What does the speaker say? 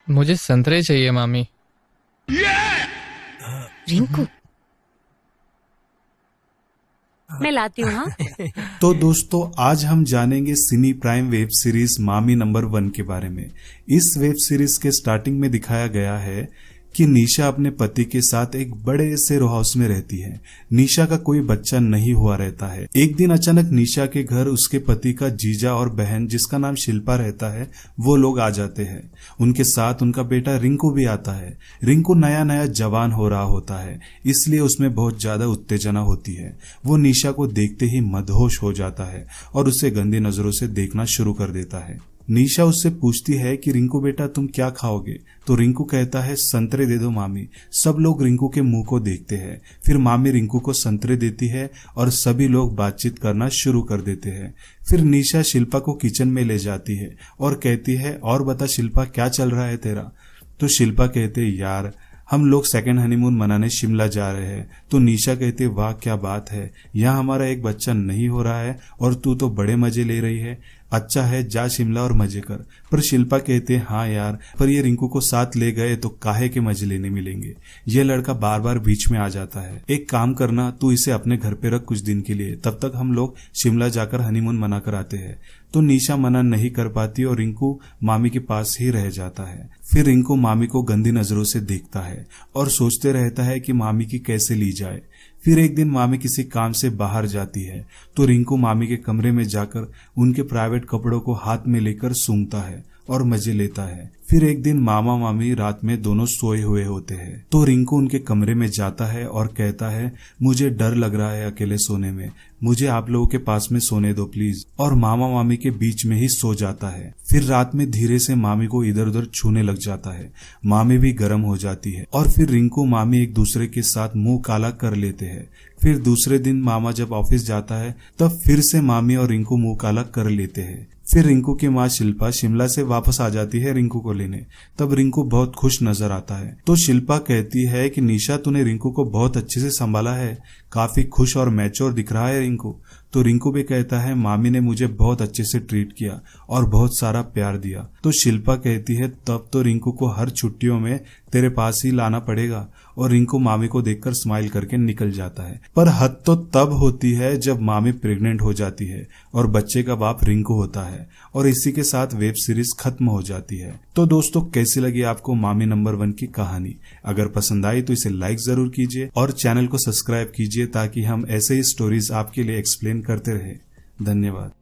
मुझे संतरे चाहिए मामी। रिंकू, मैं लाती हूँ। हाँ, तो दोस्तों आज हम जानेंगे सिनी प्राइम वेब सीरीज मामी नंबर 1 के बारे में। इस वेब सीरीज के स्टार्टिंग में दिखाया गया है कि निशा अपने पति के साथ एक बड़े से रो हाउस में रहती है। निशा का कोई बच्चा नहीं हुआ रहता है। एक दिन अचानक निशा के घर उसके पति का जीजा और बहन, जिसका नाम शिल्पा रहता है, वो लोग आ जाते हैं। उनके साथ उनका बेटा रिंकू भी आता है। रिंकू नया नया जवान हो रहा होता है, इसलिए उसमें बहुत ज्यादा उत्तेजना होती है। वो निशा को देखते ही मदहोश हो जाता है और उसे गंदी नजरों से देखना शुरू कर देता है। निशा उससे पूछती है कि रिंकू बेटा तुम क्या खाओगे? तो रिंकू कहता है संतरे दे दो मामी। सब लोग रिंकू के मुंह को देखते हैं। फिर मामी रिंकू को संतरे देती है और सभी लोग बातचीत करना शुरू कर देते हैं। फिर निशा शिल्पा को किचन में ले जाती है और कहती है और बता शिल्पा, क्या चल रहा है तेरा? तो शिल्पा कहते यार हम लोग सेकंड हनीमून मनाने शिमला जा रहे हैं। तो निशा कहते वाह क्या बात है, यहाँ हमारा एक बच्चा नहीं हो रहा है और तू तो बड़े मजे ले रही है। अच्छा है, जा शिमला और मजे कर। पर शिल्पा कहते हाँ यार, पर ये रिंकू को साथ ले गए तो काहे के मजे लेने मिलेंगे। ये लड़का बार बार बीच में आ जाता है। एक काम करना, तू इसे अपने घर पे रख कुछ दिन के लिए, तब तक हम लोग शिमला जाकर हनीमून मना कर आते हैं। तो निशा मना नहीं कर पाती और रिंकू मामी के पास ही रह जाता है। फिर रिंकू मामी को गंदी नजरों से देखता है और सोचते रहता है कि मामी की कैसे ली जाए। फिर एक दिन मामी किसी काम से बाहर जाती है तो रिंकू मामी के कमरे में जाकर उनके प्राइवेट कपड़ों को हाथ में लेकर सूंघता है और मजे लेता है। फिर एक दिन मामा मामी रात में दोनों सोए हुए होते हैं तो रिंकू उनके कमरे में जाता है और कहता है मुझे डर लग रहा है अकेले सोने में, मुझे आप लोगों के पास में सोने दो प्लीज। और मामा मामी के बीच में ही सो जाता है। फिर रात में धीरे से मामी को इधर उधर छूने लग जाता है। मामी भी गर्म हो जाती है और फिर रिंकू मामी एक दूसरे के साथ मुंह काला कर लेते हैं। फिर दूसरे दिन मामा जब ऑफिस जाता है तब फिर से मामी और रिंकू मुंह काला कर लेते हैं। फिर रिंकू की माँ शिल्पा शिमला से वापस आ जाती है रिंकू को लेने। तब रिंकू बहुत खुश नजर आता है। तो शिल्पा कहती है कि निशा तूने रिंकू को बहुत अच्छे से संभाला है, काफी खुश और मैच्योर दिख रहा है रिंकू। तो रिंकू भी कहता है मामी ने मुझे बहुत अच्छे से ट्रीट किया और बहुत सारा प्यार दिया। तो शिल्पा कहती है तब तो रिंकू को हर छुट्टियों में तेरे पास ही लाना पड़ेगा। और रिंकू मामी को देखकर स्माइल करके निकल जाता है। पर हद तो तब होती है जब मामी प्रेग्नेंट हो जाती है और बच्चे का बाप रिंकू होता है और इसी के साथ वेब सीरीज खत्म हो जाती है। तो दोस्तों कैसी लगी आपको मामी नंबर 1 की कहानी? अगर पसंद आई तो इसे लाइक जरूर कीजिए और चैनल को सब्सक्राइब कीजिए ताकि हम ऐसे ही स्टोरीज आपके लिए एक्सप्लेन करते रहे। धन्यवाद।